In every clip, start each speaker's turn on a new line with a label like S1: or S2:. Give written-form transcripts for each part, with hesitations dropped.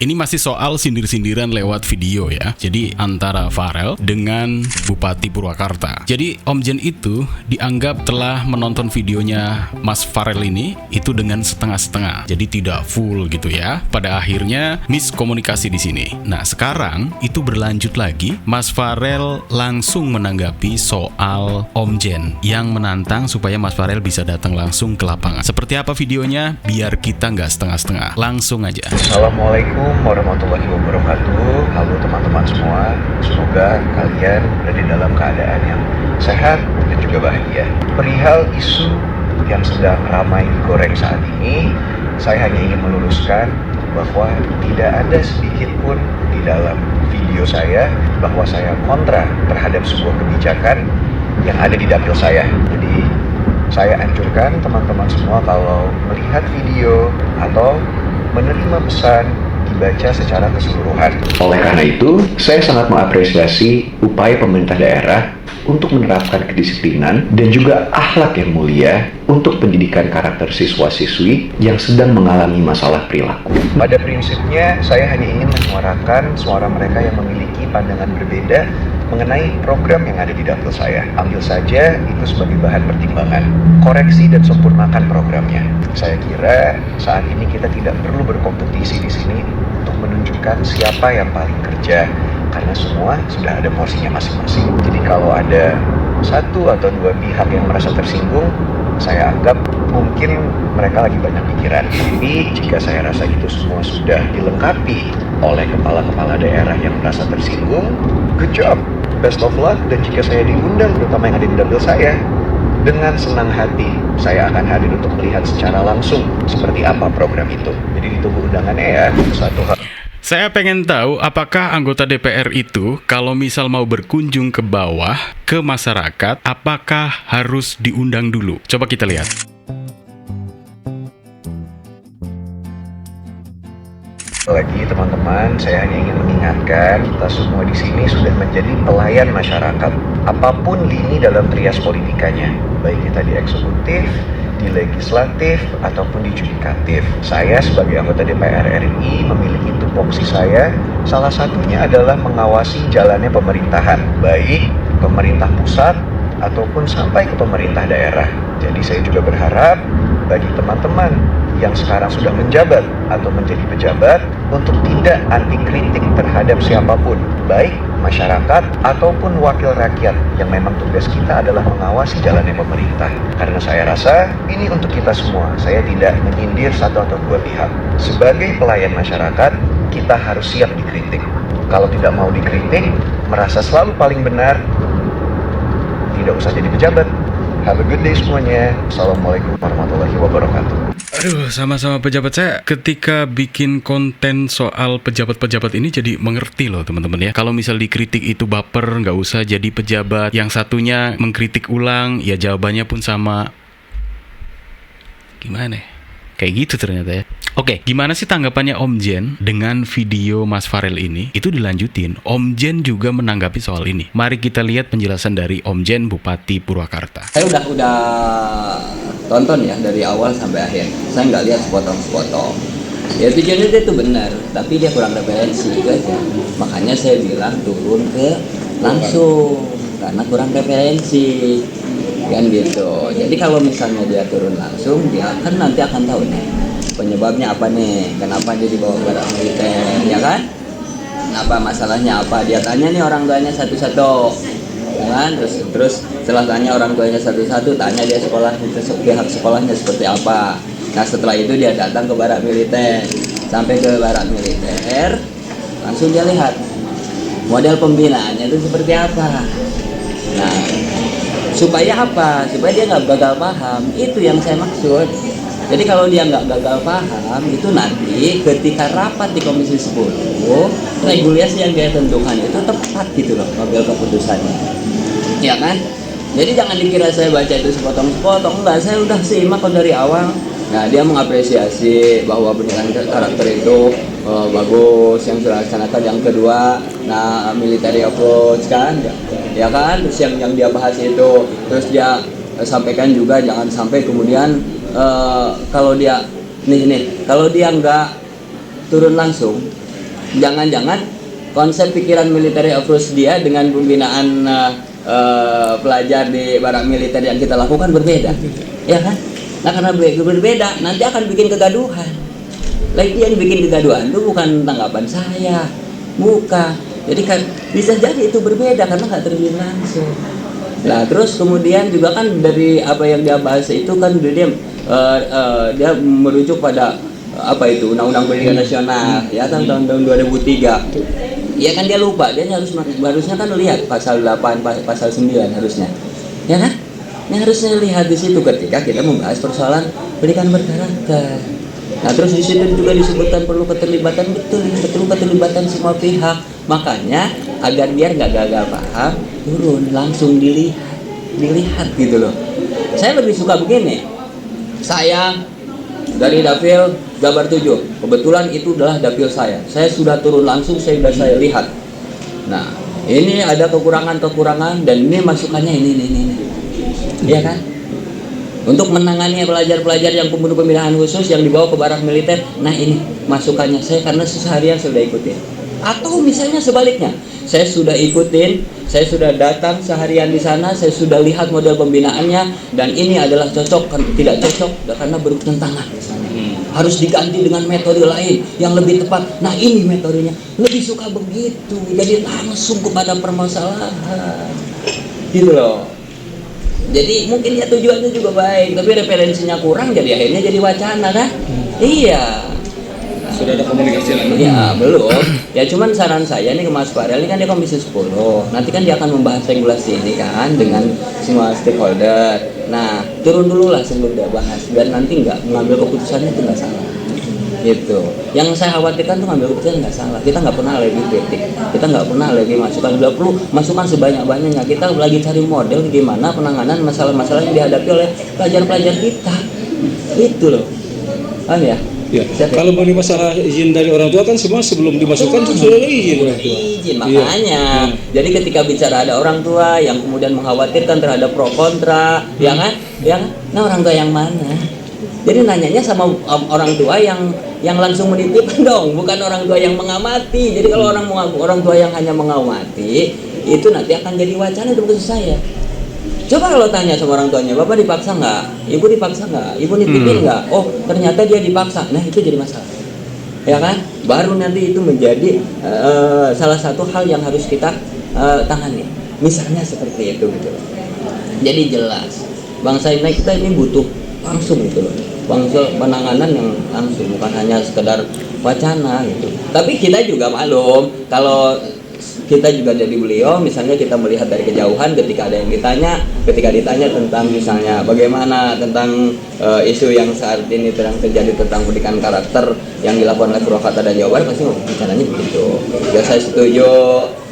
S1: Ini masih soal sindir-sindiran lewat video ya. Jadi antara Farel dengan Bupati Purwakarta. Jadi Om Jen itu dianggap telah menonton videonya Mas Farel ini itu dengan setengah-setengah. Jadi tidak full gitu ya. Pada akhirnya miskomunikasi di sini. Nah, sekarang itu berlanjut lagi. Mas Farel langsung menanggapi soal Om Jen yang menantang supaya Mas Farel bisa datang langsung ke lapangan. Seperti apa videonya? Biar kita nggak setengah-setengah. Langsung aja.
S2: Assalamualaikum warahmatullahi wabarakatuh. Halo teman-teman semua. Semoga kalian berada dalam keadaan yang sehat dan juga bahagia. Perihal isu yang sedang ramai digoreng saat ini, saya hanya ingin meluruskan bahwa tidak ada sedikit pun di dalam video saya bahwa saya kontra terhadap sebuah kebijakan yang ada di dapil saya. Jadi saya anjurkan teman-teman semua kalau melihat video atau menerima pesan dibaca secara keseluruhan. Oleh karena itu, saya sangat mengapresiasi upaya pemerintah daerah untuk menerapkan kedisiplinan dan juga akhlak yang mulia untuk pendidikan karakter siswa-siswi yang sedang mengalami masalah perilaku. Pada prinsipnya, saya hanya ingin menyuarakan suara mereka yang memiliki pandangan berbeda mengenai program yang ada di dapil saya. Ambil saja itu sebagai bahan pertimbangan. Koreksi dan sempurnakan programnya. Saya kira saat ini kita tidak perlu berkompetisi di sini untuk menunjukkan siapa yang paling kerja, karena semua sudah ada porsinya masing-masing. Jadi kalau ada satu atau dua pihak yang merasa tersinggung, saya anggap mungkin mereka lagi banyak pikiran. Tapi jika saya rasa itu semua sudah dilengkapi oleh kepala-kepala daerah yang merasa tersinggung, good job, best of luck. Dan jika saya diundang, terutama yang ada di dapil saya, dengan senang hati saya akan hadir untuk melihat secara langsung seperti apa program itu. Jadi ditunggu undangannya ya. Satu hal.
S1: Saya pengen tahu apakah anggota DPR itu kalau misal mau berkunjung ke bawah, ke masyarakat, apakah harus diundang dulu? Coba kita lihat.
S2: Lagi teman-teman, saya hanya ingin mengingatkan kita semua di sini sudah menjadi pelayan masyarakat. Apapun lini dalam trias politikanya, baik kita di eksekutif, di legislatif, ataupun di judikatif. Saya sebagai anggota DPR RI memiliki tupoksi saya, salah satunya adalah mengawasi jalannya pemerintahan, baik pemerintah pusat ataupun sampai ke pemerintah daerah. Jadi saya juga berharap bagi teman-teman yang sekarang sudah menjabat atau menjadi pejabat untuk tidak anti kritik terhadap siapapun, baik masyarakat ataupun wakil rakyat, yang memang tugas kita adalah mengawasi jalannya pemerintah. Karena saya rasa ini untuk kita semua. Saya tidak menyindir satu atau dua pihak. Sebagai pelayan masyarakat, kita harus siap dikritik. Kalau tidak mau dikritik, merasa selalu paling benar, tidak usah jadi pejabat. Have a good day semuanya. Assalamualaikum warahmatullahi wabarakatuh.
S1: Aduh, sama-sama pejabat. Saya ketika bikin konten soal pejabat-pejabat ini jadi mengerti loh teman-teman ya. Kalau misal dikritik itu baper, nggak usah jadi pejabat. Yang satunya mengkritik ulang, ya jawabannya pun sama. Gimana ya? Kayak gitu ternyata ya. Oke, gimana sih tanggapannya Om Jen dengan video Mas Farel ini? Itu dilanjutin. Om Jen juga menanggapi soal ini. Mari kita lihat penjelasan dari Om Jen, Bupati Purwakarta.
S3: Saya udah tonton ya dari awal sampai akhir. Saya nggak lihat sepotong-sepotong. Ya tujuannya dia itu benar, tapi dia kurang referensi gitu aja. Makanya saya bilang turun ke langsung karena kurang referensi. Kan gitu. Jadi kalau misalnya dia turun langsung, dia kan nanti akan tahu nih penyebabnya apa nih, kenapa dia dibawa ke barak militer, ya kan? Kenapa, masalahnya apa? Dia tanya nih orang tuanya satu-satu, ya kan? Terus setelah tanya orang tuanya satu-satu, tanya dia sekolah, pihak sekolahnya seperti apa. Nah setelah itu dia datang ke barak militer, sampai ke barak militer, langsung dia lihat model pembinaannya itu seperti apa. Nah supaya apa? Supaya dia nggak gagal paham. Itu yang saya maksud. Jadi kalau dia nggak gagal paham, itu nanti ketika rapat di Komisi 10, regulasi yang dia tentukan itu tepat gitu loh, ngambil keputusannya. Ya kan? Jadi jangan dikira saya baca itu sepotong-sepotong. Enggak, saya udah simak dari awal. Nah, dia mengapresiasi bahwa pendidikan karakter itu bagus yang sudah dilaksanakan. Yang kedua, nah military approach kan, ya kan, terus yang dia bahas itu, terus dia sampaikan juga jangan sampai kemudian kalau dia kalau dia nggak turun langsung, Jangan-jangan konsep pikiran military approach dia dengan pembinaan pelajar di barak militer yang kita lakukan berbeda, ya kan? Nah karena berbeda, nanti akan bikin kegaduhan. Lagi yang bikin kegaduhan itu bukan tanggapan saya, bukan. Jadi kan bisa jadi itu berbeda karena nggak terjun langsung. Nah terus kemudian juga kan dari apa yang dia bahas itu kan dia merujuk pada apa itu Undang-Undang Pendidikan Nasional ya tahun 2003. Ya kan dia lupa, dia harusnya kan lihat pasal 8, pasal 9 harusnya. Ya kan? Ini harusnya lihat di situ ketika kita membahas persoalan pendidikan berkarakter. Nah terus di situ juga disebutkan perlu keterlibatan, betul keterlibatan semua pihak. Makanya agar biar nggak gagal paham, turun langsung dilihat gitu loh. Saya lebih suka begini. Saya dari Dapil Jabar 7, kebetulan itu adalah dapil saya. Saya sudah turun langsung, saya lihat. Nah ini ada kekurangan dan ini masukannya ini. Iya kan? Untuk menangani pelajar-pelajar yang pembunuh pembinaan khusus yang dibawa ke barak militer, nah ini masukannya saya karena seharian sudah ikutin. Atau misalnya sebaliknya, saya sudah ikutin, saya sudah datang seharian di sana, saya sudah lihat model pembinaannya dan ini adalah cocok, tidak cocok karena bertentangan misalnya. Harus diganti dengan metode lain yang lebih tepat. Nah ini metodenya, lebih suka begitu, jadi langsung kepada permasalahan, gitu loh. Jadi mungkin ya tujuannya juga baik, tapi referensinya kurang, jadi akhirnya jadi wacana kan? Iya.
S4: Sudah ada komunikasi lagi?
S3: Ya belum. Ya cuman saran saya nih ke Mas Farel, ini kan dia Komisi 10. Nanti kan dia akan membahas regulasi ini kan dengan semua stakeholder. Nah turun dulu lah sebelum dia bahas, biar nanti nggak mengambil keputusannya itu nggak salah. Gitu. Yang saya khawatirkan tuh ngambil keputusan nggak salah. Kita nggak pernah lagi kritik, kita nggak pernah lagi masukan. Sudah perlu masukan sebanyak-banyaknya. Kita lagi cari model gimana penanganan masalah-masalah yang dihadapi oleh pelajar-pelajar kita. Itu loh. Paham ya?
S4: Ya. Kalau mengenai masalah izin dari orang tua kan semua sebelum dimasukkan sudah ada izin orang tua.
S3: Izin makanya. Jadi ketika bicara ada orang tua yang kemudian mengkhawatirkan terhadap pro kontra, ya kan? Ya kan? Nah orang tua yang mana? Jadi nanyanya sama orang tua yang langsung menitipkan dong, bukan orang tua yang mengamati. Jadi kalau orang tua yang hanya mengamati, itu nanti akan jadi wacana itu khusus saya. Coba kalau tanya sama orang tuanya, Bapak dipaksa nggak? Ibu dipaksa nggak? Ibu nitipin nggak? Oh ternyata dia dipaksa. Nah itu jadi masalah, ya kan? Baru nanti itu menjadi salah satu hal yang harus kita tangani. Misalnya seperti itu gitu loh. Jadi jelas, bangsa ini kita ini butuh langsung gitu loh. Bangsa penanganan yang langsung, bukan hanya sekedar wacana gitu. Tapi kita juga maklum kalau kita juga jadi beliau, misalnya kita melihat dari kejauhan ketika ada yang ditanya tentang misalnya bagaimana tentang isu yang saat ini terjadi tentang pendidikan karakter yang dilakukan oleh Purwakarta dan Jawa Barat, pasti bicaranya begitu. Ya saya setuju,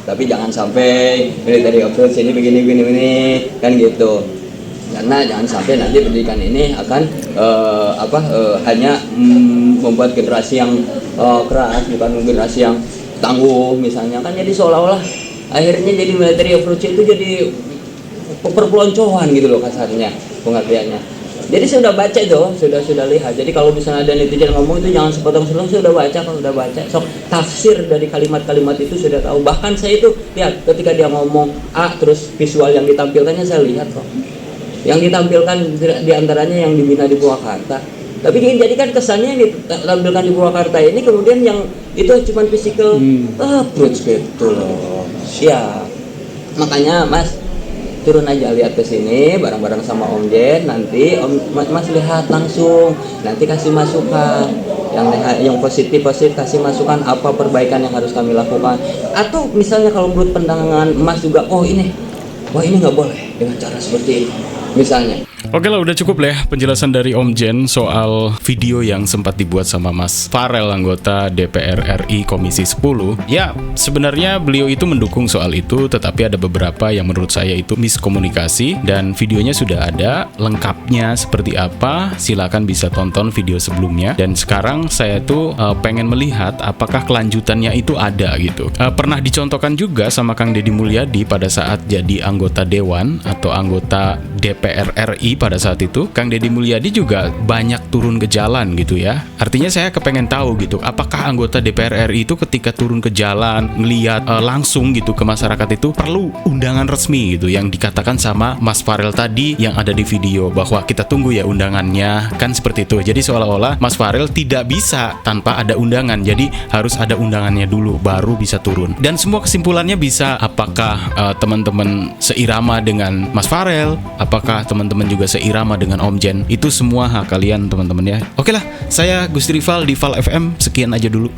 S3: tapi jangan sampai military approach ini begini kan gitu. Karena jangan sampai nanti pendidikan ini akan hanya membuat generasi yang keras, bukan generasi yang tangguh misalnya kan, jadi seolah-olah akhirnya jadi military approach itu jadi perpeloncoan gitu loh kasarnya pengertiannya. Jadi saya sudah baca tuh, sudah lihat. Jadi kalau misalnya ada netizen ngomong itu jangan sepotong-sepotong, saya sudah baca. So tafsir dari kalimat-kalimat itu sudah tahu. Bahkan saya itu lihat ketika dia ngomong A terus visual yang ditampilkannya saya lihat kok. Yang ditampilkan diantaranya yang dibina di Purwakarta. Tapi jadi kan kesannya yang ditampilkan di Purwakarta ini kemudian yang itu cuma physical approach gitu loh. Ya, makanya Mas turun aja lihat ke sini bareng-bareng sama Om Jen, nanti Mas lihat langsung, nanti kasih masukan yang positif kasih masukan apa perbaikan yang harus kami lakukan. Atau misalnya kalau menurut pandangan Mas juga, ini nggak boleh dengan cara seperti ini misalnya.
S1: Oke lah, udah cukup lah ya penjelasan dari Om Jen soal video yang sempat dibuat sama Mas Farel, anggota DPR RI Komisi 10. Ya, sebenarnya beliau itu mendukung soal itu, tetapi ada beberapa yang menurut saya itu miskomunikasi, dan videonya sudah ada lengkapnya seperti apa. Silakan bisa tonton video sebelumnya. Dan sekarang saya tuh pengen melihat apakah kelanjutannya itu ada gitu. Pernah dicontohkan juga sama Kang Deddy Mulyadi pada saat jadi anggota Dewan atau anggota DPR DPR RI pada saat itu, Kang Deddy Mulyadi juga banyak turun ke jalan gitu ya. Artinya saya kepengen tahu gitu, apakah anggota DPR RI itu ketika turun ke jalan, ngelihat langsung gitu ke masyarakat itu perlu undangan resmi gitu, yang dikatakan sama Mas Farel tadi yang ada di video, bahwa kita tunggu ya undangannya, kan seperti itu. Jadi seolah-olah Mas Farel tidak bisa tanpa ada undangan, jadi harus ada undangannya dulu baru bisa turun. Dan semua kesimpulannya bisa, apakah teman-teman seirama dengan Mas Farel, apakah teman-teman juga seirama dengan Om Jen, itu semua hak kalian teman-teman ya. Oke lah, saya Gusti Rival di Val FM, sekian aja dulu.